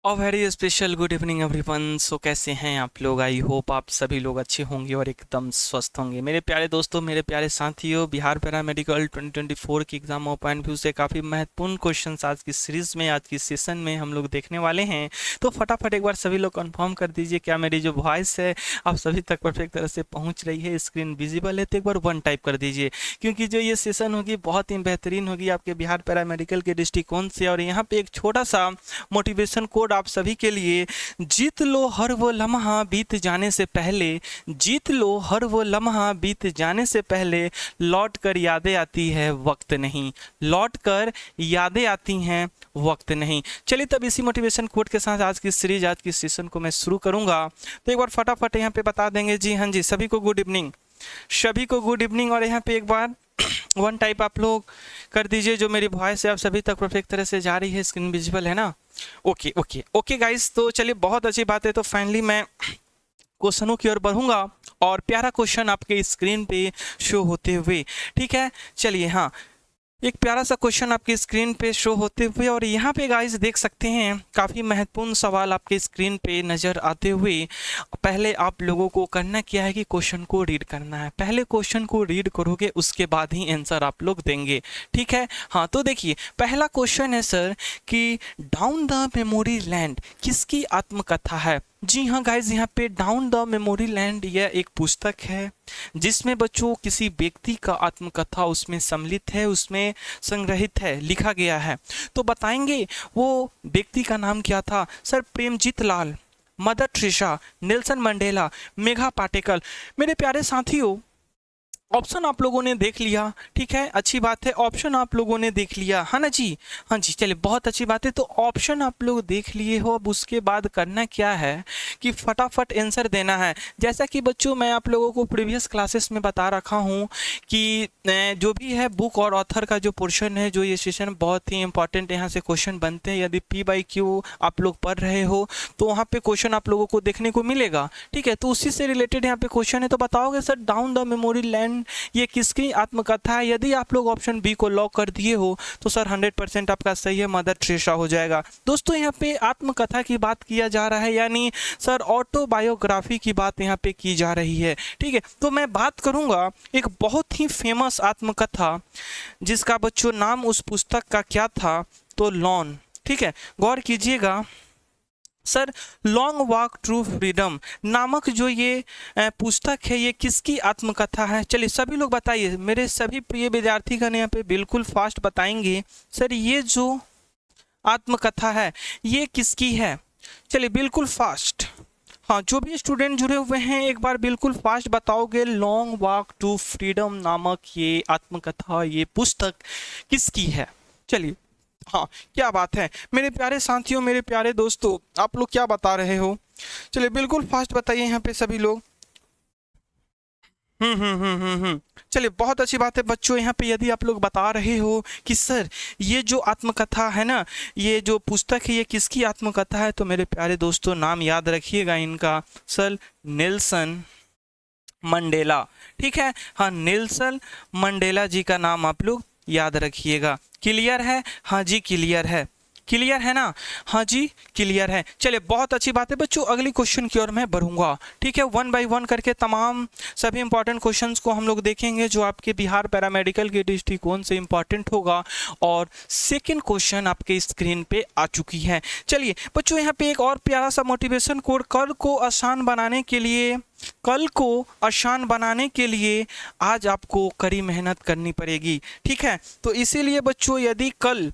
Very special good evening everyone. So कैसे हैं आप लोग? आई होप आप सभी लोग अच्छे होंगे और एकदम स्वस्थ होंगे। मेरे प्यारे दोस्तों, मेरे प्यारे साथियों, बिहार पैरामेडिकल 2024 की एग्जाम पॉइंट व्यू से काफ़ी महत्वपूर्ण क्वेश्चंस आज की सीरीज में, आज की सेशन में हम लोग देखने वाले हैं। तो फटाफट एक बार सभी लोग कंफर्म कर दीजिए क्या मेरी जो वॉइस है आप सभी तक परफेक्ट तरह से पहुँच रही है, स्क्रीन विजिबल है। तो एक बार 1 टाइप कर दीजिए, क्योंकि जो ये सेशन होगी बहुत ही बेहतरीन होगी आपके बिहार पैरामेडिकल के दृष्टिकोण से। और यहाँ पे एक छोटा सा मोटिवेशन कोड आप सभी के लिए। जीत लो हर वो लम्हा बीत जाने से पहले, जीत लो हर वो लम्हा बीत जाने से पहले, लौट कर यादें आती है वक्त नहीं, लौट कर यादें आती हैं वक्त नहीं। चलिए तब इसी मोटिवेशन कोड के साथ आज की सीरीज, आज की सेशन को मैं शुरू करूंगा। तो एक बार फटाफट यहाँ पे बता देंगे जी। हाँ जी, सभी को गुड इवनिंग, सभी को गुड इवनिंग। और यहाँ पे एक बार 1 टाइप आप लोग कर दीजिए जो मेरी वॉइस है आप सभी तक परफेक्ट तरह से जा रही है, स्क्रीन विजिबल है ना? ओके ओके ओके गाइस, तो चलिए बहुत अच्छी बात है। तो फाइनली मैं क्वेश्चनों की ओर बढ़ूंगा और प्यारा क्वेश्चन आपके स्क्रीन पे शो होते हुए, ठीक है? चलिए हाँ, एक प्यारा सा क्वेश्चन आपकी स्क्रीन पे शो होते हुए, और यहाँ पे गाइस देख सकते हैं काफ़ी महत्वपूर्ण सवाल आपके स्क्रीन पे नज़र आते हुए। पहले आप लोगों को करना क्या है कि क्वेश्चन को रीड करना है। पहले क्वेश्चन को रीड करोगे उसके बाद ही आंसर आप लोग देंगे, ठीक है? हाँ, तो देखिए पहला क्वेश्चन है सर कि डाउन द मेमोरी लैंड किसकी आत्मकथा है? जी हाँ गाइज, यहाँ पे डाउन द मेमोरी लैंड यह एक पुस्तक है जिसमें बच्चों किसी व्यक्ति का आत्मकथा उसमें सम्मिलित है, उसमें संग्रहित है, लिखा गया है। तो बताएंगे वो व्यक्ति का नाम क्या था? Sir Premjeet Lal, Mother Teresa, Nelson Mandela, Megha Patekar. मेरे प्यारे साथियों, ऑप्शन आप लोगों ने देख लिया, ठीक है, अच्छी बात है। ऑप्शन आप लोगों ने देख लिया, है ना जी? हाँ जी, चलिए बहुत अच्छी बात है। तो ऑप्शन आप लोग देख लिए हो, अब उसके बाद करना क्या है कि फटाफट आंसर देना है। जैसा कि बच्चों मैं आप लोगों को प्रीवियस क्लासेस में बता रखा हूँ कि जो भी है बुक और ऑथर का जो पोर्शन है, जो ये सेशन बहुत ही इंपॉर्टेंट यहाँ से क्वेश्चन बनते हैं। यदि P/Q आप लोग पढ़ रहे हो तो वहाँ पे क्वेश्चन आप लोगों को देखने को मिलेगा, ठीक है? तो उसी से रिलेटेड यहाँ पे क्वेश्चन है। तो बताओगे sir down the memory land ये किसकी आत्मकथा है? यदि आप लोग ऑप्शन बी को लॉक कर दिए हो तो सर 100% आपका सही है, मदर टेरेसा हो जाएगा। दोस्तों यहाँ पे आत्मकथा की बात किया जा रहा है, यानी सर ऑटोबायोग्राफी की बात यहाँ पे की जा रही है, ठीक है? तो मैं बात करूंगा एक बहुत ही फेमस आत्मकथा जिसका बच्चों नाम उस पुस्तक का क्या था? तो लॉन, ठीक है? गौर कीजिएगा sir, long walk to freedom नामक जो ये पुस्तक है ये किसकी आत्मकथा है? चलिए सभी लोग बताइए, मेरे सभी प्रिय विद्यार्थीगण यहाँ पे बिल्कुल फास्ट बताएंगे सर ये जो आत्मकथा है ये किसकी है? चलिए बिल्कुल फास्ट, हाँ जो भी स्टूडेंट जुड़े हुए हैं एक बार बिल्कुल फास्ट बताओगे लॉन्ग वॉक टू फ्रीडम नामक ये आत्मकथा, ये पुस्तक किसकी है? चलिए हाँ, क्या बात है मेरे प्यारे साथियों, मेरे प्यारे दोस्तों, आप लोग क्या बता रहे हो? चलिए बिल्कुल फास्ट बताइए यहाँ पे सभी लोग। चलिए बहुत अच्छी बात है बच्चों। यहाँ पे यदि आप लोग बता रहे हो कि सर ये जो आत्मकथा है ना, ये जो पुस्तक है ये किसकी आत्मकथा है, तो मेरे प्यारे दोस्तों नाम याद रखिएगा इनका, सर नेल्सन मंडेला, ठीक है? हाँ, नेल्सन मंडेला जी का नाम आप लोग याद रखिएगा। क्लियर है? हाँ जी क्लियर है, क्लियर है ना? हाँ जी क्लियर है। चलिए बहुत अच्छी बात है बच्चों, अगली क्वेश्चन की ओर मैं बढ़ूंगा, ठीक है? 1 बाय 1 करके तमाम सभी इंपॉर्टेंट क्वेश्चंस को हम लोग देखेंगे जो आपके बिहार पैरामेडिकल के दृष्टिकोण से इंपॉर्टेंट होगा। और सेकंड क्वेश्चन आपके स्क्रीन पे आ चुकी है। चलिए बच्चों यहाँ पे एक और प्यारा सा मोटिवेशन कोड, कल को आसान बनाने के लिए, कल को आसान बनाने के लिए आज आपको कड़ी मेहनत करनी पड़ेगी, ठीक है? तो इसीलिए बच्चों यदि कल,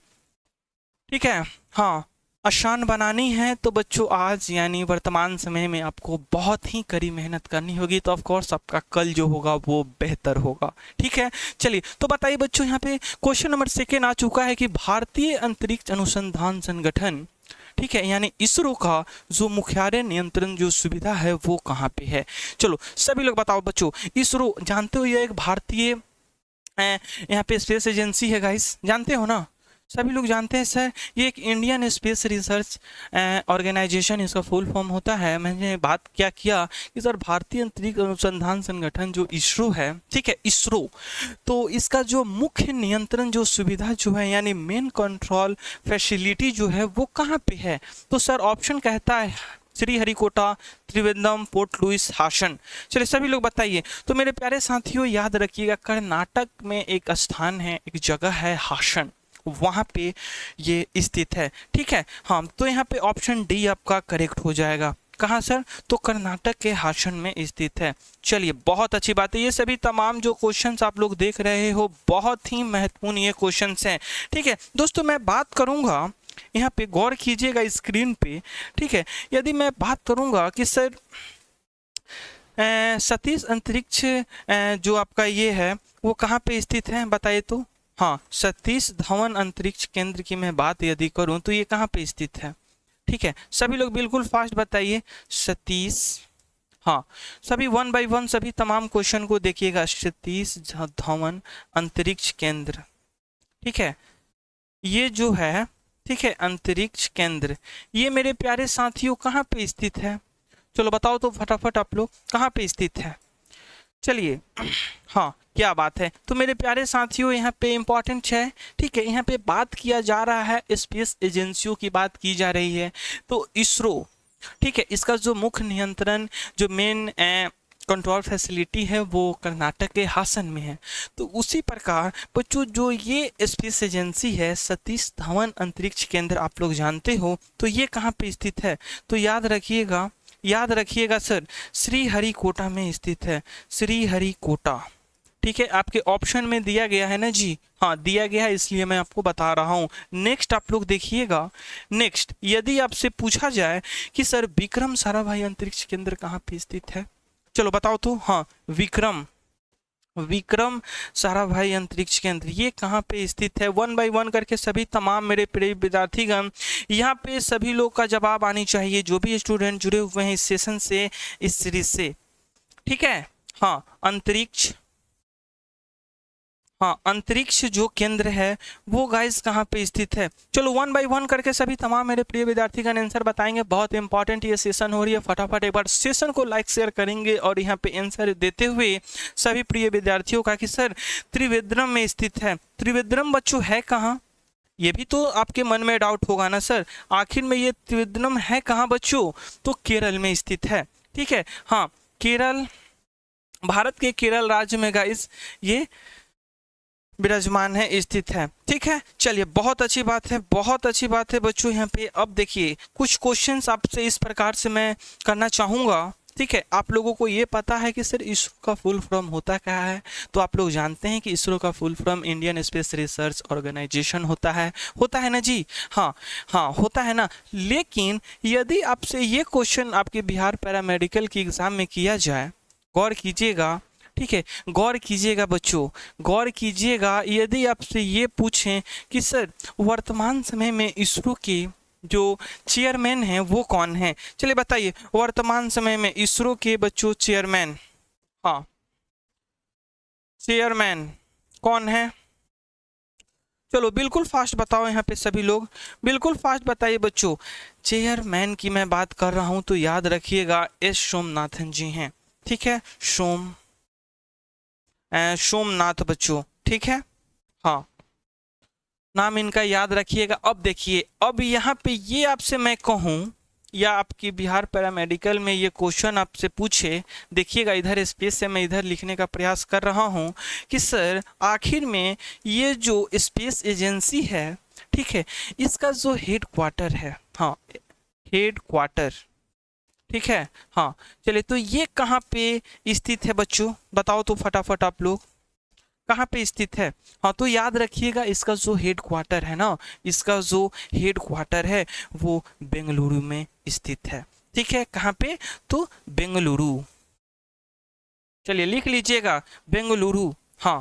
ठीक है, हाँ आसान बनानी है तो बच्चों आज यानी वर्तमान समय में आपको बहुत ही कड़ी मेहनत करनी होगी। तो ऑफ कोर्स आपका कल जो होगा वो बेहतर होगा, ठीक है? चलिए तो बताइए बच्चों, यहाँ पे क्वेश्चन नंबर 2 आ चुका है कि भारतीय अंतरिक्ष अनुसंधान संगठन, ठीक है, यानी इसरो का जो मुख्यालय नियंत्रण जो सुविधा है वो कहाँ पे है? चलो सभी लोग बताओ बच्चों। इसरो जानते हो ये एक भारतीय यहाँ पे स्पेस एजेंसी है गाइस, जानते हो ना? सभी लोग जानते हैं सर, ये एक इंडियन स्पेस रिसर्च ऑर्गेनाइजेशन इसका फुल फॉर्म होता है। मैंने बात क्या किया कि सर भारतीय अंतरिक्ष अनुसंधान संगठन जो इसरो है, ठीक है, इसरो, तो इसका जो मुख्य नियंत्रण जो सुविधा जो है यानी मेन कंट्रोल फैसिलिटी जो है वो कहाँ पे है? तो सर ऑप्शन कहता है श्रीहरिकोटा, त्रिवेंद्रम, पोर्ट लुइस, हासन। चलिए सभी लोग बताइए। तो मेरे प्यारे साथियों याद रखिएगा, कर्नाटक में एक स्थान है, एक जगह है हासन, वहां पे ये स्थित है, ठीक है। हाँ, तो यहाँ पे ऑप्शन डी आपका करेक्ट हो जाएगा। कहाँ सर? तो कर्नाटक के हासन में स्थित है। चलिए बहुत अच्छी बात है। ये सभी तमाम जो क्वेश्चंस आप लोग देख रहे हो बहुत ही महत्वपूर्ण ये क्वेश्चंस हैं, ठीक है दोस्तों। मैं बात करूंगा, यहाँ पे गौर कीजिएगा स्क्रीन पे, ठीक है। यदि मैं बात करूंगा कि सर सतीश अंतरिक्ष जो आपका ये है वो कहाँ पे स्थित है बताइए तो। हाँ, सतीश धवन अंतरिक्ष केंद्र की मैं बात यदि करूं तो ये कहाँ पे स्थित है, ठीक है। सभी लोग बिल्कुल फास्ट बताइए। सतीश, हाँ, सभी वन बाय वन सभी तमाम क्वेश्चन को देखिएगा। सतीश धवन अंतरिक्ष केंद्र, ठीक है, ये जो है, ठीक है, अंतरिक्ष केंद्र, ये मेरे प्यारे साथियों कहाँ पे स्थित है? चलो बताओ तो फटाफट आप लोग, कहाँ पे स्थित है? चलिए, हाँ, क्या बात है। तो मेरे प्यारे साथियों यहाँ पे इम्पोर्टेंट है, ठीक है, यहाँ पे बात किया जा रहा है स्पेस एजेंसियों की बात की जा रही है। तो इसरो, ठीक है, इसका जो मुख्य नियंत्रण जो मेन कंट्रोल फैसिलिटी है वो कर्नाटक के हासन में है। तो उसी प्रकार बच्चों जो ये स्पेस एजेंसी है सतीश धवन अंतरिक्ष केंद्र, आप लोग जानते हो, तो ये कहाँ पे स्थित है? तो याद रखिएगा, याद रखिएगा सर, श्रीहरिकोटा में स्थित है। श्रीहरिकोटा, ठीक है, आपके ऑप्शन में दिया गया है ना जी, हाँ दिया गया है, इसलिए मैं आपको बता रहा हूँ। नेक्स्ट आप लोग देखिएगा, नेक्स्ट यदि आपसे पूछा जाए कि सर विक्रम साराभाई अंतरिक्ष केंद्र कहाँ पे स्थित है, चलो बताओ तो। हाँ, विक्रम, विक्रम साराभाई अंतरिक्ष केंद्र ये कहाँ पे स्थित है? वन बाय वन करके सभी तमाम मेरे प्रिय विद्यार्थीगण यहाँ पे सभी लोग का जवाब आनी चाहिए, जो भी स्टूडेंट जुड़े हुए हैं इस सेशन से, इस सीरीज से, ठीक है। हाँ, अंतरिक्ष, हाँ, अंतरिक्ष जो केंद्र है वो गाइस कहाँ पे स्थित है? चलो वन बाय वन करके सभी तमाम मेरे प्रिय विद्यार्थीगण आंसर बताएंगे। बहुत इंपॉर्टेंट ये सेशन हो रही है, फटाफट एक बार सेशन को लाइक शेयर करेंगे और यहाँ पे आंसर देते हुए सभी प्रिय विद्यार्थियों का कि सर त्रिवेंद्रम में स्थित है। त्रिवेंद्रम बच्चों है कहाँ? ये भी तो आपके मन में डाउट होगा ना सर, आखिर में ये त्रिवेंद्रम है कहाँ बच्चों? तो केरल में स्थित है, ठीक है। हाँ, केरल, भारत के केरल राज्य में गाइस ये विराजमान है, स्थित है, ठीक है। चलिए बहुत अच्छी बात है, बहुत अच्छी बात है बच्चों। यहाँ पे अब देखिए कुछ क्वेश्चंस आपसे इस प्रकार से मैं करना चाहूँगा, ठीक है। आप लोगों को ये पता है कि सर इसरो का फुल फॉर्म होता क्या है? तो आप लोग जानते हैं कि इसरो का full form Indian space research organisation होता है ना जी, हाँ हाँ होता है ना। लेकिन यदि आपसे ये क्वेश्चन आपके बिहार पैरामेडिकल की एग्जाम में किया जाए, गौर कीजिएगा, ठीक है, गौर कीजिएगा बच्चों, गौर कीजिएगा, यदि आपसे ये पूछें कि सर वर्तमान समय में इसरो के जो चेयरमैन हैं वो कौन है? चलिए बताइए, वर्तमान समय में इसरो के बच्चों चेयरमैन, हाँ चेयरमैन कौन है? चलो बिल्कुल फास्ट बताओ यहाँ पे सभी लोग, बिल्कुल फास्ट बताइए बच्चों। चेयरमैन की मैं बात कर रहा हूँ तो याद रखिएगा एस सोमनाथन जी हैं, ठीक है, सोमनाथ बच्चों, ठीक है, हाँ नाम इनका याद रखिएगा। अब देखिए, अब यहाँ पे ये आपसे मैं कहूँ या आपकी बिहार पैरामेडिकल में ये क्वेश्चन आपसे पूछे, देखिएगा इधर स्पेस से मैं इधर लिखने का प्रयास कर रहा हूँ कि सर आखिर में ये जो स्पेस एजेंसी है, ठीक है, इसका जो हेड क्वार्टर है, हाँ हेड क्वार्टर, ठीक है, हाँ चलिए, तो ये कहाँ पे स्थित है बच्चों? बताओ तो फटाफट आप लोग, कहाँ पे स्थित है? हाँ तो याद रखिएगा इसका जो हेड क्वार्टर है ना, इसका जो हेड क्वार्टर है वो बेंगलुरु में स्थित है, ठीक है। कहाँ पे? तो बेंगलुरु, चलिए लिख लीजिएगा बेंगलुरु, हाँ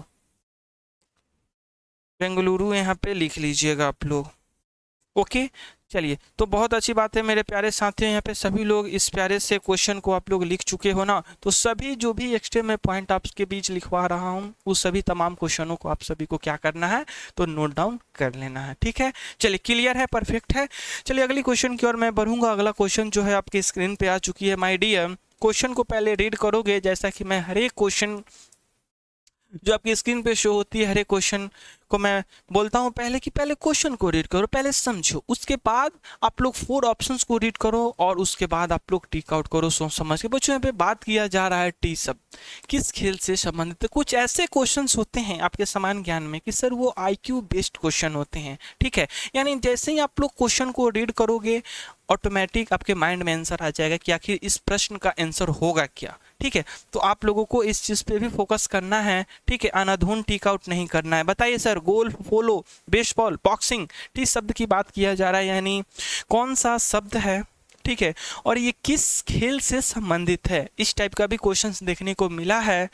बेंगलुरु यहाँ पे लिख लीजिएगा आप लोग, ओके चलिए, तो बहुत अच्छी बात है मेरे प्यारे साथियों, यहाँ पे सभी लोग इस प्यारे से क्वेश्चन को आप लोग लिख चुके हो ना। तो सभी जो भी एक्स्ट्रा मैं पॉइंट आपके बीच लिखवा रहा हूँ उस सभी तमाम क्वेश्चनों को आप सभी को क्या करना है, तो नोट डाउन कर लेना है। ठीक है, चलिए क्लियर है, परफेक्ट है। चलिए अगली क्वेश्चन की ओर मैं बढ़ूंगा। अगला क्वेश्चन जो है आपकी स्क्रीन पे आ चुकी है माय डियर। क्वेश्चन को पहले रीड करोगे, जैसा कि मैं हर एक क्वेश्चन जो आपकी स्क्रीन पे शो होती है, हर एक क्वेश्चन को मैं बोलता हूँ पहले कि पहले क्वेश्चन को रीड करो, पहले समझो, उसके बाद आप लोग 4 ऑप्शंस को रीड करो और उसके बाद आप लोग टिक आउट करो सोच समझ के। बच्चों यहाँ पे बात किया जा रहा है टी शब्द किस खेल से संबंधित है। कुछ ऐसे क्वेश्चंस होते हैं आपके समान ज्ञान में कि सर वो IQ बेस्ड क्वेश्चन होते हैं। ठीक है, यानी जैसे ही आप लोग क्वेश्चन को रीड करोगे ऑटोमेटिक आपके माइंड में आंसर आ जाएगा कि आखिर इस प्रश्न का आंसर होगा क्या। ठीक है, तो आप लोगों को इस चीज़ पे भी फोकस करना है। ठीक है, अनाधुन टिक आउट नहीं करना है। बताइए सर, गोल्फ, पोलो, बेसबॉल, बॉक्सिंग, टी शब्द की बात किया जा रहा है, यानी कौन सा शब्द है, ठीक है, और ये किस खेल से संबंधित है। इस टाइप का भी क्वेश्चंस देखने को मिला है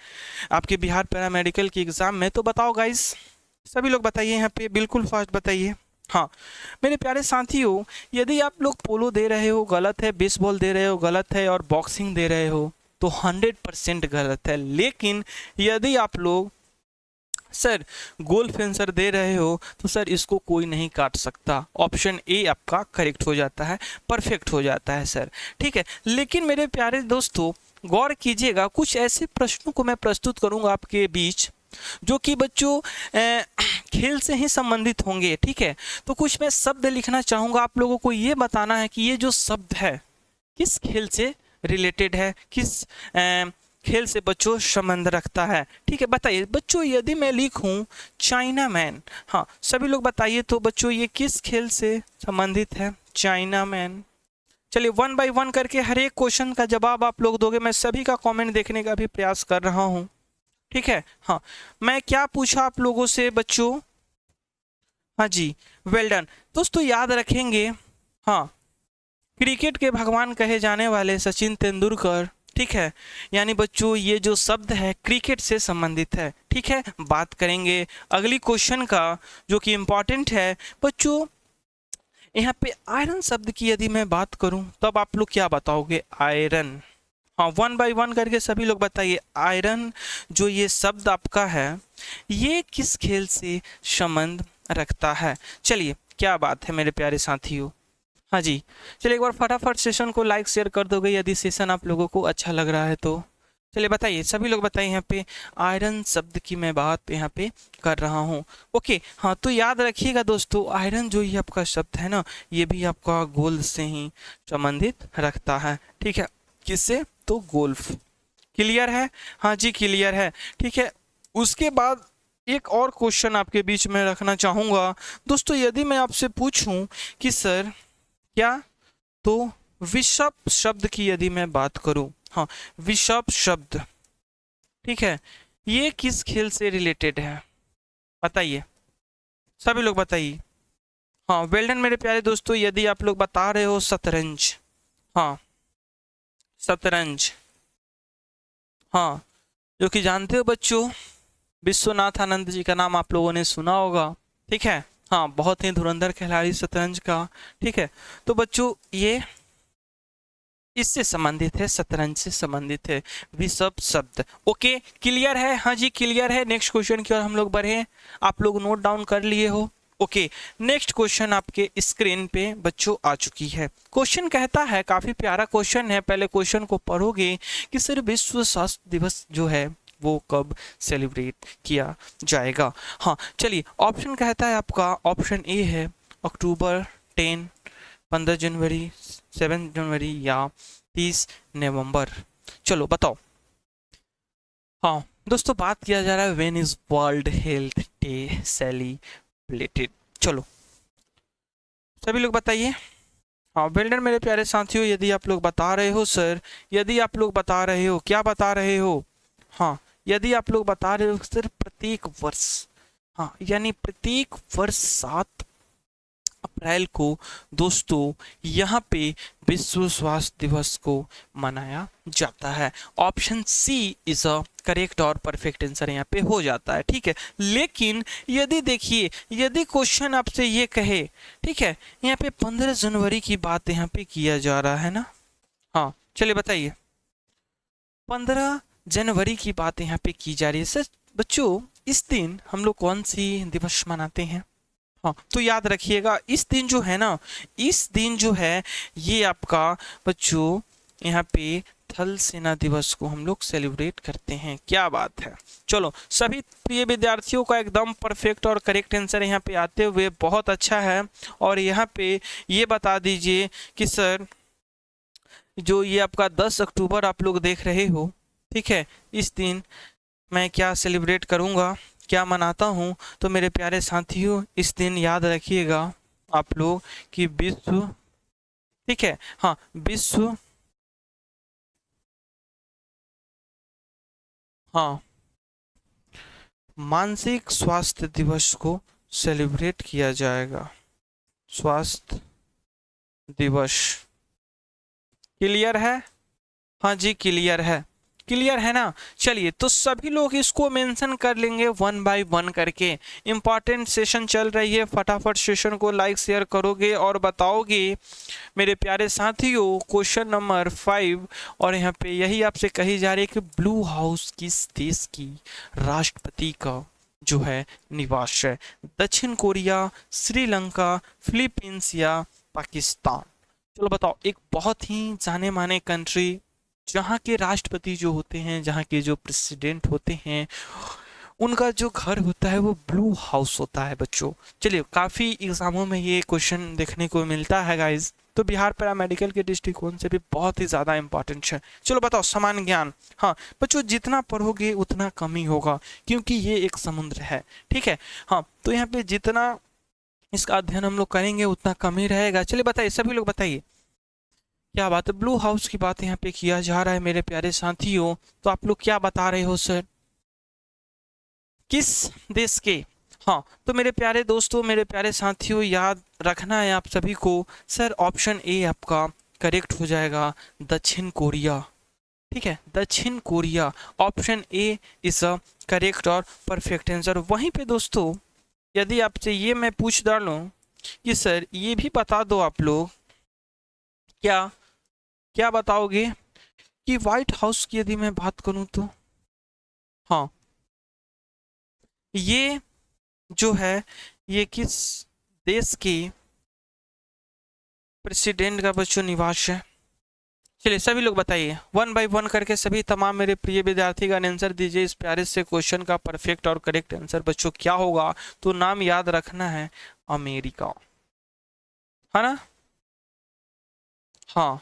आपके बिहार पैरामेडिकल के एग्जाम में। तो बताओ गाइस, सभी लोग बताइए यहाँ पे, बिल्कुल फास्ट बताइए। हाँ मेरे प्यारे साथियों, यदि आप लोग पोलो दे रहे हो गलत है, बेसबॉल दे रहे हो गलत है, और बॉक्सिंग दे रहे हो तो 100% गलत है। लेकिन यदि आप लोग सर गोल्फ आंसर दे रहे हो तो सर इसको कोई नहीं काट सकता, ऑप्शन ए आपका करेक्ट हो जाता है, परफेक्ट हो जाता है सर। ठीक है, लेकिन मेरे प्यारे दोस्तों गौर कीजिएगा, कुछ ऐसे प्रश्नों को मैं प्रस्तुत करूंगा आपके बीच जो कि बच्चों खेल से ही संबंधित होंगे। ठीक है, तो कुछ मैं शब्द लिखना चाहूंगा, आप लोगों को ये बताना है कि ये जो शब्द है किस खेल से रिलेटेड है, किस खेल से बच्चों संबंध रखता है। ठीक है, बताइए बच्चों, यदि मैं लिखूं चाइना मैन, हाँ सभी लोग बताइए तो बच्चों ये किस खेल से संबंधित है, चाइना मैन। चलिए 1 बाय 1 करके हर एक क्वेश्चन का जवाब आप लोग दोगे, मैं सभी का कमेंट देखने का भी प्रयास कर रहा हूँ। ठीक है, हाँ मैं क्या पूछा आप लोगों से बच्चों, हाँ जी वेल डन दोस्तों, याद रखेंगे हाँ क्रिकेट के भगवान कहे जाने वाले सचिन तेंदुलकर। ठीक है, यानी बच्चों ये जो शब्द है क्रिकेट से संबंधित है। ठीक है, बात करेंगे अगली क्वेश्चन का जो कि इम्पोर्टेंट है बच्चों। यहाँ पे आयरन शब्द की यदि मैं बात करूं तब आप लोग क्या बताओगे, आयरन। हाँ 1 बाय 1 करके सभी लोग बताइए, आयरन जो ये शब्द आपका है ये किस खेल से संबंध रखता है। चलिए क्या बात है मेरे प्यारे साथियों, हाँ जी चलिए एक बार फटाफट सेशन को लाइक शेयर कर दोगे यदि सेशन आप लोगों को अच्छा लग रहा है तो। चलिए बताइए, सभी लोग बताइए, यहाँ पे आयरन शब्द की मैं बात यहाँ पे कर रहा हूँ। ओके हाँ, तो याद रखिएगा दोस्तों, आयरन जो ये आपका शब्द है ना, ये भी आपका गोल्ड से ही संबंधित रखता है। ठीक है, किससे, तो गोल्फ। क्लियर है, हाँ जी क्लियर है। ठीक है, उसके बाद एक और क्वेश्चन आपके बीच में रखना चाहूँगा दोस्तों, यदि मैं आपसे पूछूं कि सर क्या, तो विषप शब्द की यदि मैं बात करूं, हाँ विषप शब्द, ठीक है, ये किस खेल से रिलेटेड है, बताइए सभी लोग बताइए। हाँ वेल डन मेरे प्यारे दोस्तों, यदि आप लोग बता रहे हो शतरंज, हाँ शतरंज, हाँ जो कि जानते हो बच्चों विश्वनाथ आनंद जी का नाम आप लोगों ने सुना होगा। ठीक है, हाँ बहुत ही धुरंधर खिलाड़ी शतरंज का। ठीक है, तो बच्चों ये इससे संबंधित है, शतरंज से संबंधित है विषप शब्द। ओके क्लियर है, हाँ जी क्लियर है। नेक्स्ट क्वेश्चन की ओर हम लोग बढ़े, आप लोग नोट डाउन कर लिए हो। ओके नेक्स्ट क्वेश्चन आपके स्क्रीन पे बच्चों आ चुकी है। क्वेश्चन कहता है, काफी प्यारा क्वेश्चन है, पहले क्वेश्चन को पढ़ोगे कि सर विश्व स्वास्थ्य दिवस जो है वो कब सेलिब्रेट किया जाएगा। हाँ चलिए, ऑप्शन कहता है आपका, ऑप्शन ए है अक्टूबर 10, 15 जनवरी, 7 जनवरी या 30 नवंबर। चलो बताओ। हाँ दोस्तों बात किया जा रहा है when is world health day celebrated. चलो सभी लोग बताइए। हाँ वेल डन मेरे प्यारे साथियों, यदि आप लोग बता रहे हो सर, यदि आप लोग बता रहे हो, क्या बता रहे हो, हाँ यदि आप लोग बता रहे हो सर प्रत्येक वर्ष, हाँ यानी प्रत्येक वर्ष 7 अप्रैल को दोस्तों यहाँ पे विश्व स्वास्थ्य दिवस को मनाया जाता है। Option C is a correct और परफेक्ट आंसर यहाँ पे हो जाता है, ठीक है। लेकिन यदि देखिए, यदि क्वेश्चन आपसे ये कहे, ठीक है, यहाँ पे 15 जनवरी की बात यहाँ पे किया जा रहा है ना, हाँ चलिए बताइए, 15 जनवरी की बात यहाँ पे की जा रही है सर। बच्चों इस दिन हम लोग कौन सी दिवस मनाते हैं? हाँ तो याद रखिएगा, इस दिन जो है ना, इस दिन जो है ये आपका बच्चों यहाँ पे थल सेना दिवस को हम लोग सेलिब्रेट करते हैं। क्या बात है। चलो सभी प्रिय विद्यार्थियों का एकदम परफेक्ट और करेक्ट आंसर यहाँ पे आते हुए बहुत अच्छा है। और यहाँ पे ये बता दीजिए कि सर जो ये आपका 10 अक्टूबर आप लोग देख रहे हो, ठीक है, इस दिन मैं क्या सेलिब्रेट करूँगा, क्या मनाता हूँ, तो मेरे प्यारे साथियों इस दिन याद रखिएगा आप लोग कि विश्व, ठीक है, हाँ विश्व, हाँ मानसिक स्वास्थ्य दिवस को सेलिब्रेट किया जाएगा। स्वास्थ्य दिवस क्लियर है? हाँ जी क्लियर है, क्लियर है ना। चलिए तो सभी लोग इसको मेंशन कर लेंगे 1 बाय 1 करके। इंपॉर्टेंट सेशन चल रही है, फटाफट सेशन को लाइक शेयर करोगे और बताओगे मेरे प्यारे साथियों क्वेश्चन नंबर 5। और यहाँ पे यही आपसे कही जा रही है कि ब्लू हाउस किस देश की राष्ट्रपति का जो है निवास है? दक्षिण कोरिया, श्रीलंका, फिलीपींस या पाकिस्तान? चलो बताओ, एक बहुत ही जाने माने कंट्री जहाँ के राष्ट्रपति जो होते हैं, जहाँ के जो प्रेसिडेंट होते हैं, उनका जो घर होता है वो ब्लू हाउस होता है बच्चों। चलिए काफ़ी एग्जामों में ये क्वेश्चन देखने को मिलता है गाइज, तो बिहार पैरामेडिकल के दृष्टिकोण से भी बहुत ही ज़्यादा इंपॉर्टेंट है। चलो बताओ सामान्य ज्ञान, हाँ बच्चों जितना पढ़ोगे उतना कम ही होगा क्योंकि ये एक समुद्र है, ठीक है। हाँ तो यहाँ पे जितना इसका अध्ययन हम लोग करेंगे उतना कम ही रहेगा। चलिए बताइए सभी लोग बताइए, क्या बात है, ब्लू हाउस की बात यहाँ पे किया जा रहा है मेरे प्यारे साथियों, तो आप लोग क्या बता रहे हो सर, किस देश के? हाँ तो मेरे प्यारे दोस्तों, मेरे प्यारे साथियों याद रखना है आप सभी को, सर ऑप्शन ए आपका करेक्ट हो जाएगा, दक्षिण कोरिया, ठीक है, दक्षिण Korea. Option A is a correct और परफेक्ट आंसर। वहीं पे दोस्तों यदि आपसे ये मैं पूछ डालूं कि सर ये भी बता दो आप लोग, क्या क्या बताओगे कि व्हाइट हाउस की यदि मैं बात करूं तो, हाँ ये जो है ये किस देश की प्रेसिडेंट का बच्चों निवास है? चलिए सभी लोग बताइए 1 बाय 1 करके, सभी तमाम मेरे प्रिय विद्यार्थी का आंसर दीजिए इस प्यारे से क्वेश्चन का परफेक्ट और करेक्ट आंसर बच्चों क्या होगा। तो नाम याद रखना है अमेरिका, है ना, हाँ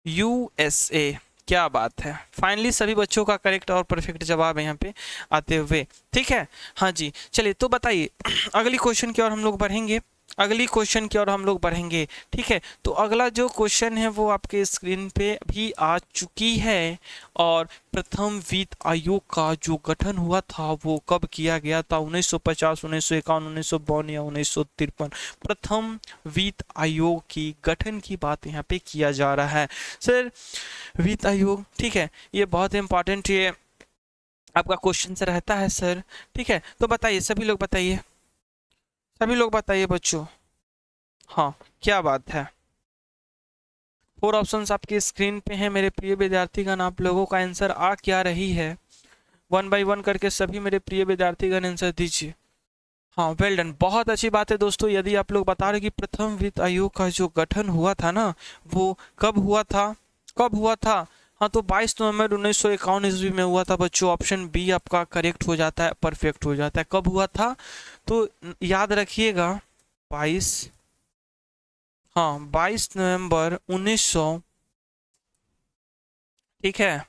यूएसए। क्या बात है, फाइनली सभी बच्चों का करेक्ट और परफेक्ट जवाब यहाँ पे आते हुए, ठीक है। हाँ जी चलिए तो बताइए अगली क्वेश्चन की ओर हम लोग बढ़ेंगे, अगली क्वेश्चन की ओर हम लोग बढ़ेंगे, ठीक है। तो अगला जो क्वेश्चन है वो आपके स्क्रीन पे भी आ चुकी है। और प्रथम वित्त आयोग का जो गठन हुआ था वो कब किया गया था? 1950, 1951, 1952 या 1953? प्रथम वित्त आयोग की गठन की बात यहाँ पे किया जा रहा है सर, वित्त आयोग, ठीक है, ये बहुत इंपॉर्टेंट ये आपका क्वेश्चन से रहता है सर, ठीक है। तो बताइए सभी लोग बताइए, सभी लोग बताइए बच्चों, हाँ क्या बात है। 4 ऑप्शंस आपकी स्क्रीन पे हैं मेरे प्रिय विद्यार्थीगण, आप लोगों का आंसर आ क्या रही है? 1 बाय 1 करके सभी मेरे प्रिय विद्यार्थीगण आंसर दीजिए। हाँ वेल डन, बहुत अच्छी बात है दोस्तों। यदि आप लोग बता रहे कि प्रथम वित्त आयोग का जो गठन हुआ था ना वो कब हुआ था, कब हुआ था? हाँ तो 22 नवंबर 1951 ईस्वी में हुआ था बच्चों। ऑप्शन बी आपका करेक्ट हो जाता है, परफेक्ट हो जाता है। कब हुआ था तो याद रखिएगा 22, हाँ 22 नवंबर 1900, ठीक है,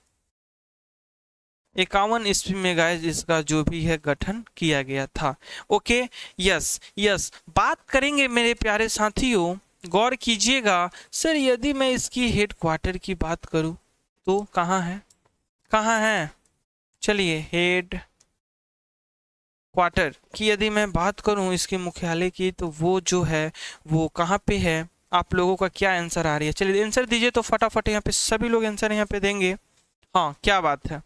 51 ईस्वी में गाइस इसका जो भी है गठन किया गया था। ओके यस यस, बात करेंगे मेरे प्यारे साथियों, गौर कीजिएगा सर यदि मैं इसकी हेड क्वार्टर की बात करूं तो कहाँ है, कहाँ है? चलिए हेड क्वार्टर की यदि मैं बात करूं इसके मुख्यालय की, तो वो जो है वो कहाँ पे है? आप लोगों का क्या आंसर आ रही है? चलिए आंसर दीजिए तो फटाफट, यहाँ पे सभी लोग आंसर यहाँ पे देंगे। हाँ, क्या बात है,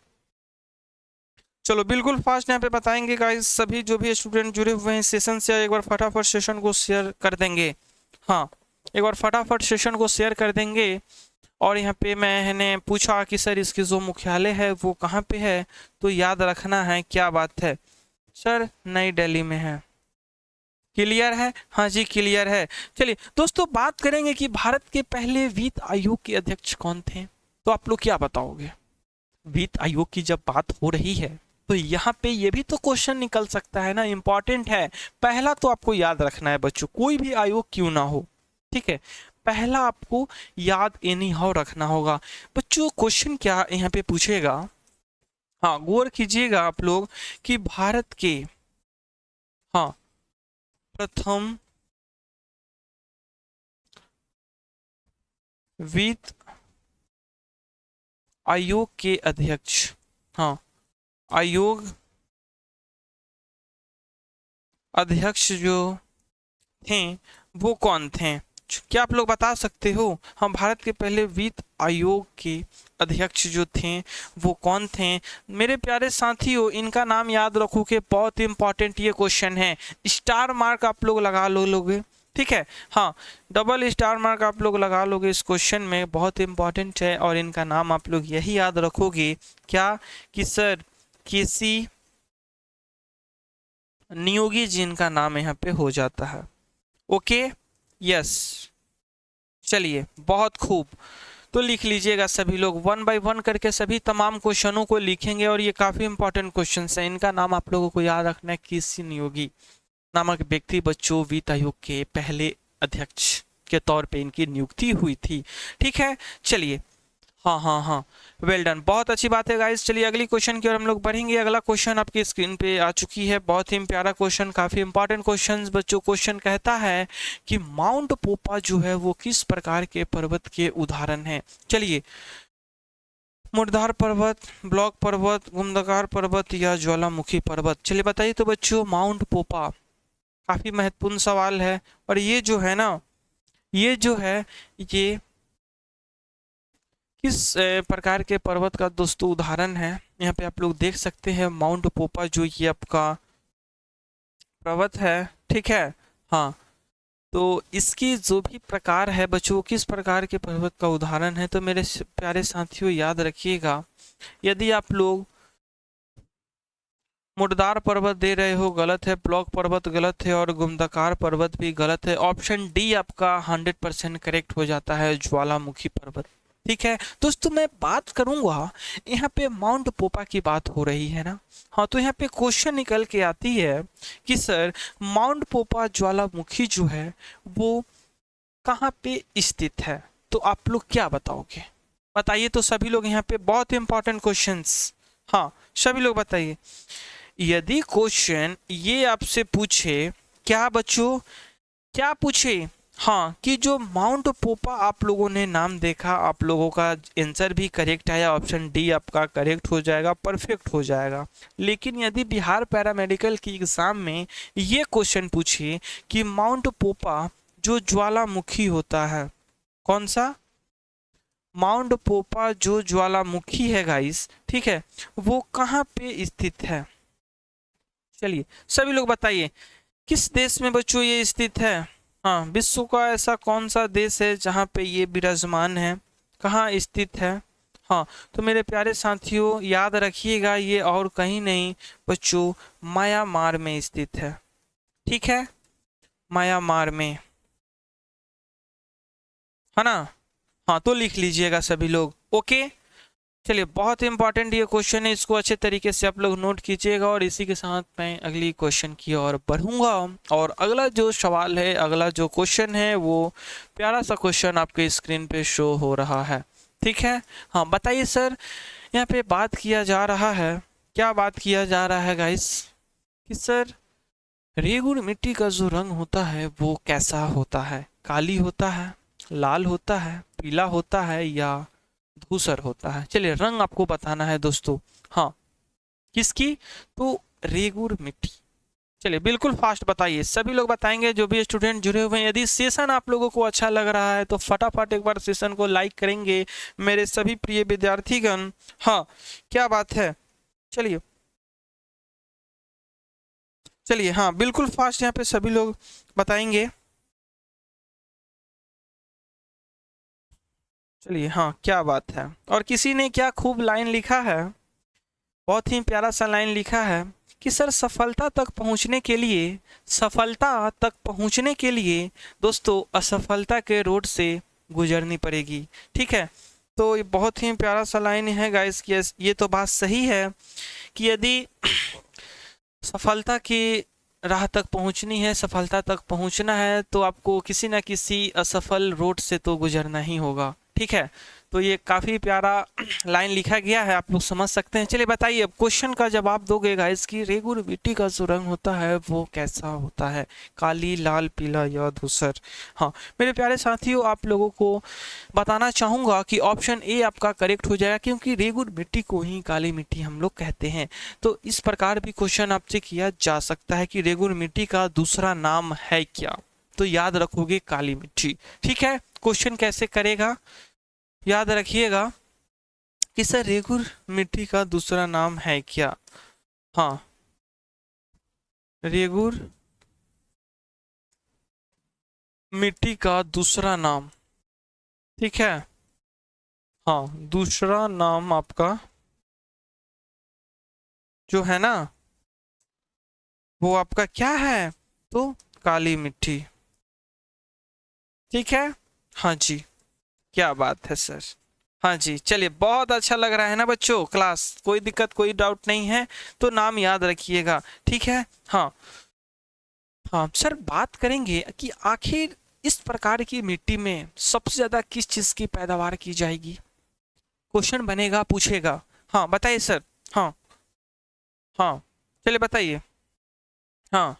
चलो बिल्कुल फास्ट यहाँ पे बताएंगे गाइस। सभी जो भी स्टूडेंट जुड़े हुए हैं सेशन से, एक बार फटाफट सेशन को शेयर कर देंगे। हाँ, एक बार फटाफट सेशन को शेयर कर देंगे। और यहाँ पे मैंने पूछा कि सर इसकी जो मुख्यालय है वो कहाँ पे है, तो याद रखना है। क्या बात है सर? नई दिल्ली में है। क्लियर है? हाँ जी क्लियर है। चलिए दोस्तों, बात करेंगे कि भारत के पहले वित्त आयोग के अध्यक्ष कौन थे, तो आप लोग क्या बताओगे? वित्त आयोग की जब बात हो रही है तो यहाँ पे ये भी तो क्वेश्चन निकल सकता है ना, इंपॉर्टेंट है। पहला तो आपको याद रखना है बच्चों, कोई भी आयोग क्यों ना हो, ठीक है, पहला आपको याद एनी हाउ रखना होगा। बच्चों क्वेश्चन क्या यहाँ पे पूछेगा, हाँ गौर कीजिएगा आप लोग, कि भारत के हाँ प्रथम वित्त आयोग के अध्यक्ष, हाँ आयोग अध्यक्ष जो थे वो कौन थे? क्या आप लोग बता सकते हो? हम भारत के पहले वित्त आयोग के अध्यक्ष जो थे वो कौन थे? मेरे प्यारे साथियों, इनका नाम याद रखो कि बहुत इंपॉर्टेंट ये क्वेश्चन है। स्टार मार्क आप लोग लगा लोगे, ठीक है, हाँ डबल स्टार मार्क आप लोग लगा लोगे इस क्वेश्चन में, बहुत इंपॉर्टेंट है। और इनका नाम आप लोग यही याद रखोगे, क्या कि सर केसी नियोगी जी इनका नाम यहाँ पे हो जाता है। ओके, यस, चलिए बहुत खूब। तो लिख लीजिएगा सभी लोग, वन बाय वन करके सभी तमाम क्वेश्चनों को लिखेंगे। और ये काफी इंपॉर्टेंट क्वेश्चन है, इनका नाम आप लोगों को याद रखना है। केसी नियोगी नामक व्यक्ति बच्चों वित्त आयोग के पहले अध्यक्ष के तौर पे इनकी नियुक्ति हुई थी, ठीक है। चलिए, हाँ हाँ हाँ, वेल डन, बहुत अच्छी बात है गाइस। चलिए अगली क्वेश्चन की ओर हम लोग बढ़ेंगे। अगला क्वेश्चन आपकी स्क्रीन पे आ चुकी है, बहुत ही प्यारा क्वेश्चन, काफी इंपॉर्टेंट क्वेश्चन बच्चों। क्वेश्चन कहता है कि माउंट पोपा जो है वो किस प्रकार के पर्वत के उदाहरण है? चलिए, मुर्दार पर्वत, ब्लॉक पर्वत, गुमदकार पर्वत या ज्वालामुखी पर्वत? चलिए बताइए तो बच्चों, माउंट पोपा काफी महत्वपूर्ण सवाल है। और ये जो है ना, ये जो है ये किस प्रकार के पर्वत का दोस्तों उदाहरण है? यहाँ पे आप लोग देख सकते हैं माउंट पोपा जो ये आपका पर्वत है, ठीक है, हाँ। तो इसकी जो भी प्रकार है बच्चों, किस प्रकार के पर्वत का उदाहरण है, तो मेरे प्यारे साथियों याद रखिएगा, यदि आप लोग मुर्दार पर्वत दे रहे हो गलत है, ब्लॉक पर्वत गलत है, और गुमदकार पर्वत भी गलत है। ऑप्शन डी आपका 100% करेक्ट हो जाता है, ज्वालामुखी पर्वत, ठीक है। दोस्तों मैं बात करूंगा, यहाँ पे माउंट पोपा की बात हो रही है ना, हाँ, तो यहाँ पे क्वेश्चन निकल के आती है कि सर माउंट पोपा ज्वालामुखी जो है वो कहाँ पे स्थित है? तो आप लोग क्या बताओगे? बताइए तो सभी लोग, यहाँ पे बहुत इंपॉर्टेंट क्वेश्चंस, हाँ सभी लोग बताइए। यदि क्वेश्चन ये आपसे पूछे, क्या बच्चों, क्या पूछे, हाँ, कि जो माउंट पोपा आप लोगों ने नाम देखा, आप लोगों का आंसर भी करेक्ट आया, ऑप्शन डी आपका करेक्ट हो जाएगा, परफेक्ट हो जाएगा। लेकिन यदि बिहार पैरामेडिकल की एग्जाम में ये क्वेश्चन पूछे कि माउंट पोपा जो ज्वालामुखी होता है, कौन सा? माउंट पोपा जो ज्वालामुखी है गाइस, ठीक है, वो कहाँ पे स्थित है? चलिए सभी लोग बताइए, किस देश में बच्चों ये स्थित है? हाँ, विश्व का ऐसा कौन सा देश है जहाँ पे ये विराजमान है, कहाँ स्थित है? हाँ, तो मेरे प्यारे साथियों याद रखिएगा, ये और कहीं नहीं बच्चों, म्यांमार में स्थित है, ठीक है, म्यांमार में, है ना। हाँ, तो लिख लीजिएगा सभी लोग, ओके। चलिए बहुत इंपॉर्टेंट ये क्वेश्चन है, इसको अच्छे तरीके से आप लोग नोट कीजिएगा। और इसी के साथ मैं अगली क्वेश्चन की ओर बढ़ूंगा। और अगला जो सवाल है, अगला जो क्वेश्चन है, वो प्यारा सा क्वेश्चन आपके स्क्रीन पे शो हो रहा है, ठीक है। हाँ बताइए सर, यहाँ पे बात किया जा रहा है, क्या बात किया जा रहा है गाइस, कि सर रेगुड़ मिट्टी का जो रंग होता है वो कैसा होता है? काली होता है, लाल होता है, पीला होता है, या धूसर होता है? चलिए रंग आपको बताना है दोस्तों, हाँ किसकी? तो रेगुड़ मिट्टी, चलिए बिल्कुल फास्ट बताइए, सभी लोग बताएंगे जो भी स्टूडेंट जुड़े हुए हैं। यदि सेशन आप लोगों को अच्छा लग रहा है तो फटाफट एक बार सेशन को लाइक करेंगे मेरे सभी प्रिय विद्यार्थीगण। हाँ, क्या बात है। चलिए चलिए, हाँ बिल्कुल फास्ट यहाँ पे सभी लोग बताएंगे। चलिए, हाँ क्या बात है। और किसी ने क्या खूब लाइन लिखा है, बहुत ही प्यारा सा लाइन लिखा है कि सर सफलता तक पहुंचने के लिए दोस्तों असफलता के रोड से गुजरनी पड़ेगी। ठीक है, तो ये बहुत ही प्यारा सा लाइन है गाइस कि ये तो बात सही है कि यदि सफलता की राह तक पहुंचनी है, सफलता तक पहुंचना है तो आपको किसी ना किसी असफल रोड से तो गुजरना ही होगा। ठीक है, तो ये काफी प्यारा लाइन लिखा गया है, आप लोग समझ सकते हैं। चलिए बताइए, अब क्वेश्चन का जवाब दोगे गाइस कि रेगुर मिट्टी का जो रंग होता है वो कैसा होता है, काली, लाल, पीला या धूसर। हाँ मेरे प्यारे साथियों, आप लोगों को बताना चाहूंगा कि ऑप्शन ए आपका करेक्ट हो जाएगा, क्योंकि रेगुर मिट्टी को ही काली मिट्टी हम लोग कहते हैं। तो इस प्रकार भी क्वेश्चन आपसे किया जा सकता है कि रेगुर मिट्टी का दूसरा नाम है क्या, तो याद रखोगे काली मिट्टी। ठीक है, क्वेश्चन कैसे करेगा याद रखिएगा कि सर रेगुर मिट्टी का दूसरा नाम है क्या। हाँ, रेगुर मिट्टी का दूसरा नाम। ठीक है, हाँ दूसरा नाम आपका जो है ना वो आपका क्या है, तो काली मिट्टी। ठीक है, हाँ जी, क्या बात है सर। हाँ जी, चलिए बहुत अच्छा लग रहा है ना बच्चों क्लास, कोई दिक्कत कोई डाउट नहीं है, तो नाम याद रखिएगा। ठीक है, हाँ हाँ सर, बात करेंगे कि आखिर इस प्रकार की मिट्टी में सबसे ज्यादा किस चीज की पैदावार की जाएगी। क्वेश्चन बनेगा, पूछेगा। हाँ बताइए सर। हाँ हाँ, चलिए बताइए। हाँ,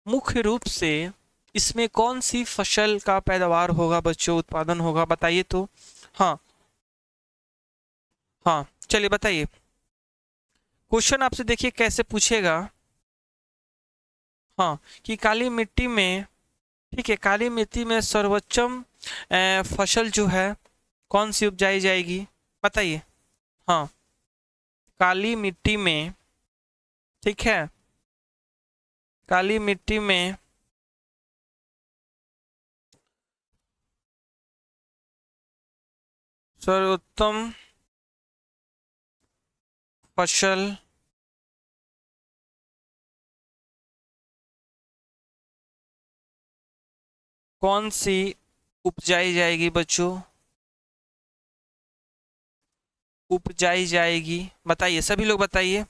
मुख्य रूप से इसमें कौन सी फसल का पैदावार होगा बच्चों, उत्पादन होगा, बताइए तो। हाँ हाँ, चलिए बताइए। क्वेश्चन आपसे देखिए कैसे पूछेगा। हाँ, कि काली मिट्टी में, ठीक है, काली मिट्टी में सर्वोत्तम फसल जो है कौन सी उपजाई जाएगी, बताइए। हाँ, काली मिट्टी में, ठीक है, काली मिट्टी में सर्वोत्तम फसल कौन सी उपजाई जाएगी बच्चों, उपजाई जाएगी, बताइए सभी लोग बताइए,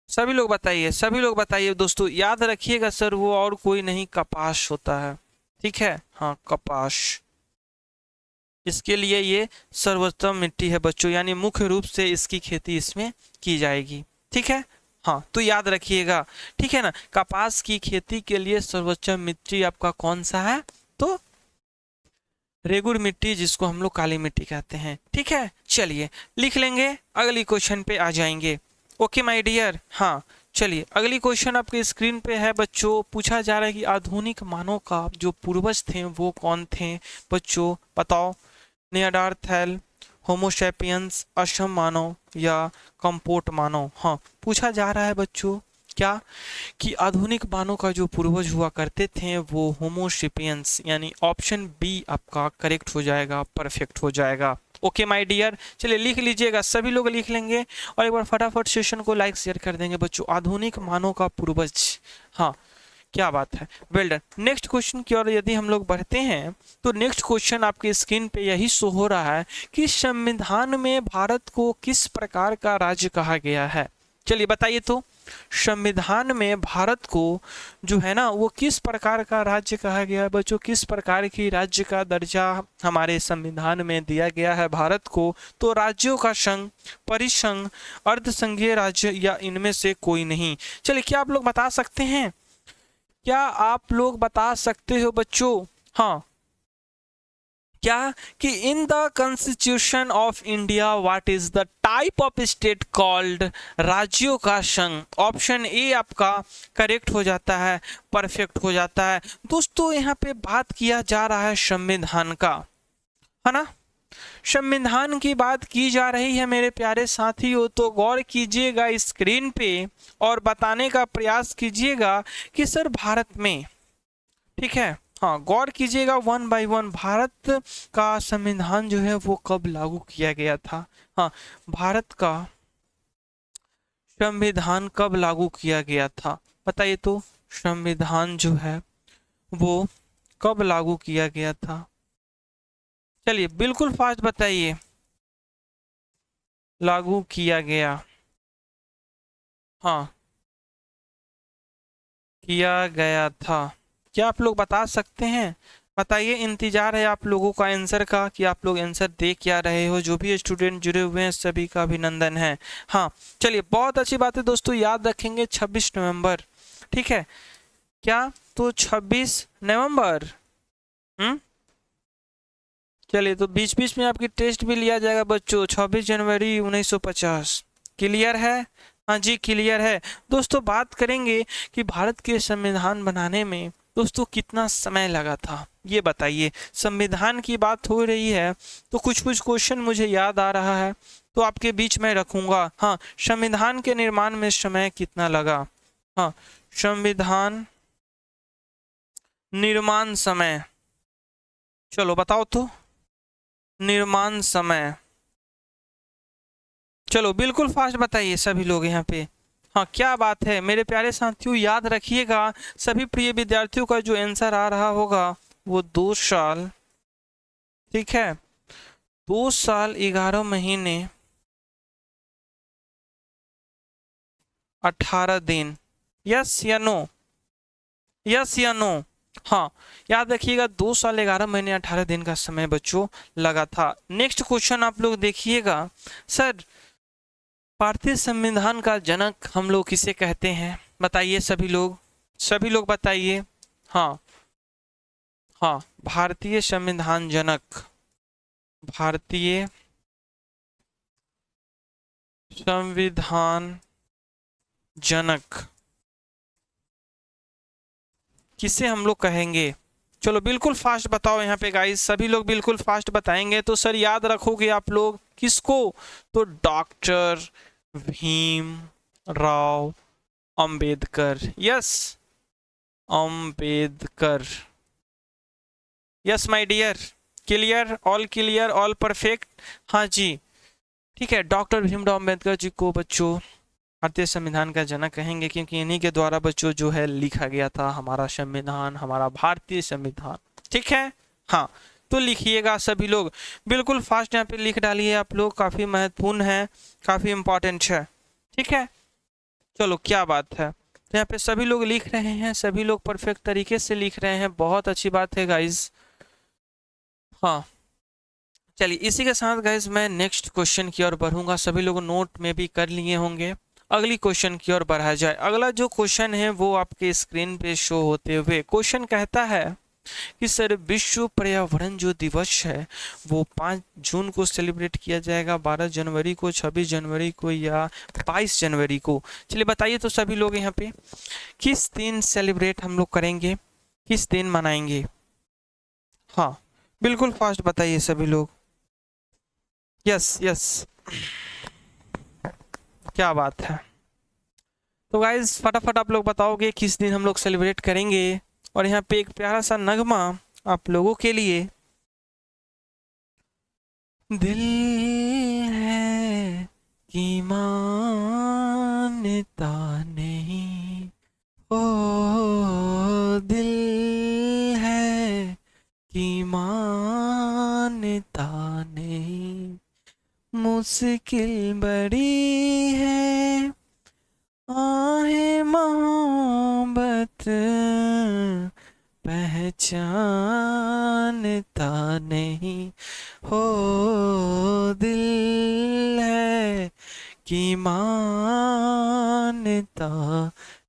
सभी लोग बताइए, सभी लोग बताइए दोस्तों। याद रखिएगा सर, वो और कोई नहीं, कपास होता है। ठीक है, हाँ कपास, इसके लिए ये सर्वोत्तम मिट्टी है बच्चों, यानी मुख्य रूप से इसकी खेती इसमें की जाएगी। ठीक है, हाँ तो याद रखिएगा। ठीक है ना, कपास की खेती के लिए सर्वोत्तम मिट्टी आपका कौन सा है, तो रेगुर मिट्टी, जिसको हम लोग काली मिट्टी कहते हैं। ठीक है, चलिए लिख लेंगे, अगली क्वेश्चन पे आ जाएंगे। Okay my dear. हाँ, चलिए अगली क्वेश्चन आपके स्क्रीन पे है बच्चों, पूछा जा रहा है कि आधुनिक मानव का जो पूर्वज थे वो कौन थे बच्चों, बताओ। नियांडरथैल, होमोसैपियंस, असम मानव या कंपोट मानव। हाँ, पूछा जा रहा है बच्चों क्या, कि आधुनिक मानव का जो पूर्वज हुआ करते थे वो होमोसेपियंस, यानी ऑप्शन बी आपका करेक्ट हो जाएगा, परफेक्ट हो जाएगा। ओके माय डियर, चलिए लिख लीजिएगा, सभी लोग लिख लेंगे और एक बार फटाफट सेशन को लाइक शेयर कर देंगे बच्चों। आधुनिक मानव का पूर्वज, हाँ क्या बात है, वेल डन। नेक्स्ट क्वेश्चन की ओर यदि हम लोग बढ़ते हैं तो नेक्स्ट क्वेश्चन आपके स्क्रीन पे यही शो हो रहा है कि संविधान में भारत को किस प्रकार का राज्य कहा गया है। चलिए बताइए तो, संविधान में भारत को जो है ना वो किस प्रकार का राज्य कहा गया है बच्चों, किस प्रकार की राज्य का दर्जा हमारे संविधान में दिया गया है भारत को, तो राज्यों का संघ, परिसंघ, अर्धसंघीय राज्य या इनमें से कोई नहीं। चलिए, क्या आप लोग बता सकते हैं, क्या आप लोग बता सकते हो बच्चों। हाँ, क्या कि in the constitution of India what is the type of state called, राज्यों का संघ। ऑप्शन ए आपका करेक्ट हो जाता है, परफेक्ट हो जाता है। दोस्तों यहाँ पे बात किया जा रहा है संविधान का, है ना, संविधान की बात की जा रही है मेरे प्यारे साथियों। तो गौर कीजिएगा स्क्रीन पे और बताने का प्रयास कीजिएगा कि सर भारत में, ठीक है, हाँ गौर कीजिएगा वन बाय वन, भारत का संविधान जो है वो कब लागू किया गया था। हाँ, भारत का संविधान कब लागू किया गया था बताइए तो, संविधान जो है वो कब लागू किया गया था, चलिए बिल्कुल फास्ट बताइए। लागू किया गया, हाँ किया गया था, क्या आप लोग बता सकते हैं? बताइए, इंतजार है आप लोगों का आंसर का कि आप लोग आंसर दे क्या रहे हो। जो भी स्टूडेंट जुड़े हुए हैं सभी का अभिनंदन है। हाँ चलिए, बहुत अच्छी बात है दोस्तों, याद रखेंगे 26 नवंबर, ठीक है क्या, तो 26 नवंबर। चलिए, तो बीच बीच में आपकी टेस्ट भी लिया जाएगा बच्चों। 26 जनवरी 1950, क्लियर है? हाँ जी क्लियर है। दोस्तों बात करेंगे कि भारत के संविधान बनाने में दोस्तों कितना समय लगा था, ये बताइए। संविधान की बात हो रही है तो कुछ कुछ क्वेश्चन मुझे याद आ रहा है तो आपके बीच में रखूंगा। हाँ, संविधान के निर्माण में समय कितना लगा? हाँ, संविधान निर्माण समय, चलो बताओ तो, निर्माण समय, चलो बिल्कुल फास्ट बताइए सभी लोग यहाँ पे। हाँ क्या बात है मेरे प्यारे साथियों, याद रखिएगा सभी प्रिय विद्यार्थियों का जो आंसर आ रहा होगा वो 2 साल, ठीक है, 2 साल 11 महीने 18 दिन, यस या नो, यस या नो? हाँ याद रखिएगा 2 साल 11 महीने 18 दिन का समय बच्चों लगा था। नेक्स्ट क्वेश्चन आप लोग देखिएगा, सर भारतीय संविधान का जनक हम लोग किसे कहते हैं बताइए सभी लोग, सभी लोग बताइए। हाँ हाँ, भारतीय संविधान जनक, भारतीय संविधान जनक किसे हम लोग कहेंगे? चलो बिल्कुल फास्ट बताओ यहाँ पे गाइस, सभी लोग बिल्कुल फास्ट बताएंगे तो सर याद रखोगे आप लोग किसको? तो doctor Bhim Rao Ambedkar, yes Ambedkar, yes my dear, clear all perfect. हाँ जी ठीक है, डॉक्टर भीमराव अंबेडकर जी को बच्चों भारतीय संविधान का जनक कहेंगे क्योंकि इन्हीं के द्वारा बच्चों जो है लिखा गया था हमारा संविधान, हमारा भारतीय संविधान, ठीक है। हाँ तो लिखिएगा सभी लोग बिल्कुल फास्ट, यहाँ पे लिख डालिए आप लोग, काफी महत्वपूर्ण है, काफी इंपॉर्टेंट है, ठीक है। चलो क्या बात है, तो यहाँ पे सभी लोग लिख रहे हैं, सभी लोग परफेक्ट तरीके से लिख रहे हैं, बहुत अच्छी बात है गाइज। हाँ चलिए, इसी के साथ गाइज मैं नेक्स्ट क्वेश्चन की ओर बढ़ूंगा, सभी लोग नोट में भी कर लिए होंगे। अगली क्वेश्चन की ओर बढ़ा जाए। अगला जो क्वेश्चन है वो आपके स्क्रीन पे शो होते हुए क्वेश्चन कहता है कि सर विश्व पर्यावरण जो दिवस है वो 5 जून को सेलिब्रेट किया जाएगा, 12 जनवरी को, 26 जनवरी को या 22 जनवरी को। चलिए बताइए तो सभी लोग यहाँ पे किस दिन सेलिब्रेट हम लोग करेंगे, किस दिन मनाएंगे? हाँ बिल्कुल फास्ट बताइए सभी लोग, यस यस, क्या बात है। तो गाइज फटाफट आप लोग बताओगे किस दिन हम लोग सेलिब्रेट करेंगे। और यहाँ पे एक प्यारा सा नगमा आप लोगों के लिए, दिल है कि मानता नहीं, ओ दिल है कि मानता नहीं, मुश्किल बड़ी है आहे मोहब्बत पहचानता नहीं, हो दिल है कि मानता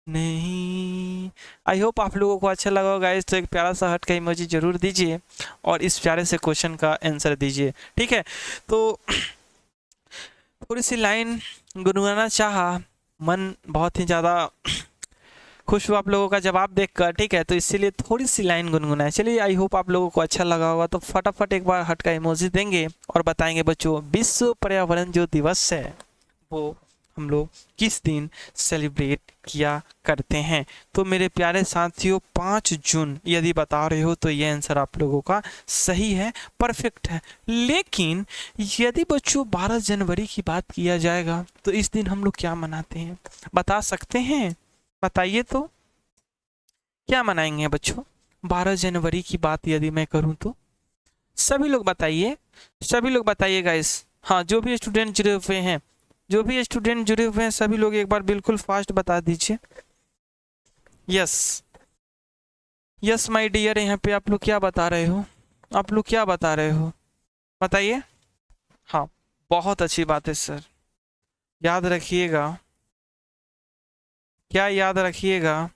नहीं, आई होप आप लोगों को अच्छा लगा होगा गाइस। तो एक प्यारा सा हट का इमोजी जरूर दीजिए और इस प्यारे से क्वेश्चन का आंसर दीजिए, ठीक है। तो थोड़ी सी लाइन गुनगुनाना चाहा, मन बहुत ही ज़्यादा खुश हुआ आप लोगों का जवाब देखकर, ठीक है। तो इसीलिए थोड़ी सी लाइन गुनगुनाए। चलिए, आई होप आप लोगों को अच्छा लगा होगा। तो फटाफट एक बार हट का इमोजी देंगे और बताएंगे बच्चों, विश्व पर्यावरण जो दिवस है वो हम लोग किस दिन सेलिब्रेट किया करते हैं। तो मेरे प्यारे साथियों, 5 जून यदि बता रहे हो तो ये आंसर आप लोगों का सही है, परफेक्ट है। लेकिन यदि बच्चों 12 जनवरी की बात किया जाएगा तो इस दिन हम लोग क्या मनाते हैं, बता सकते हैं? बताइए तो क्या मनाएंगे बच्चों 12 जनवरी की बात यदि मैं करूं तो? सभी लोग बताइए, सभी लोग बताइए गाइस। हाँ, जो भी स्टूडेंट जुड़े हुए हैं, जो भी स्टूडेंट जुड़े हुए हैं, सभी लोग एक बार बिल्कुल फास्ट बता दीजिए। यस, यस माय डियर, यहाँ पे आप लोग क्या बता रहे हो? आप लोग क्या बता रहे हो, बताइए। हाँ, बहुत अच्छी बात है सर। याद रखिएगा, क्या याद रखिएगा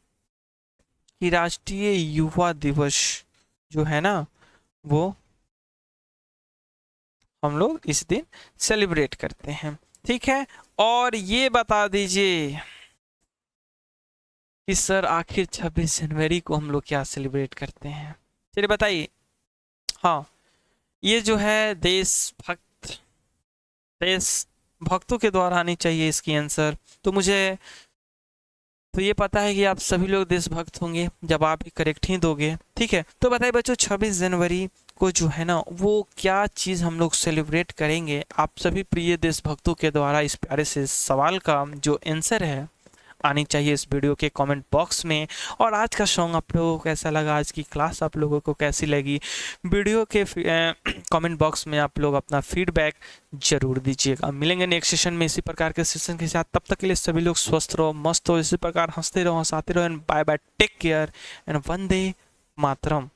कि राष्ट्रीय युवा दिवस जो है ना, वो हम लोग इस दिन सेलिब्रेट करते हैं, ठीक है। और ये बता दीजिए कि सर आखिर 26 जनवरी को हम लोग क्या सेलिब्रेट करते हैं? चलिए बताइए। हाँ, ये जो है देश भक्तों के द्वारा आनी चाहिए इसकी आंसर। तो मुझे तो ये पता है कि आप सभी लोग देशभक्त होंगे जब आप ही करेक्ट ही दोगे, ठीक है। तो बताइए बच्चों, 26 जनवरी को जो है ना, वो क्या चीज़ हम लोग सेलिब्रेट करेंगे? आप सभी प्रिय देशभक्तों के द्वारा इस प्यारे से सवाल का जो आंसर है आनी चाहिए इस वीडियो के कमेंट बॉक्स में। और आज का सॉन्ग आप लोगों को कैसा लगा, आज की क्लास आप लोगों को कैसी लगी, वीडियो के कमेंट बॉक्स में आप लोग अपना फीडबैक जरूर दीजिएगा। मिलेंगे नेक्स्ट सेशन में इसी प्रकार के सेशन के साथ। तब तक के लिए सभी लोग स्वस्थ रहो, मस्त रहो, इसी प्रकार हंसते रहो, हंसाते रहो। And bye bye, take care and Vande Mataram.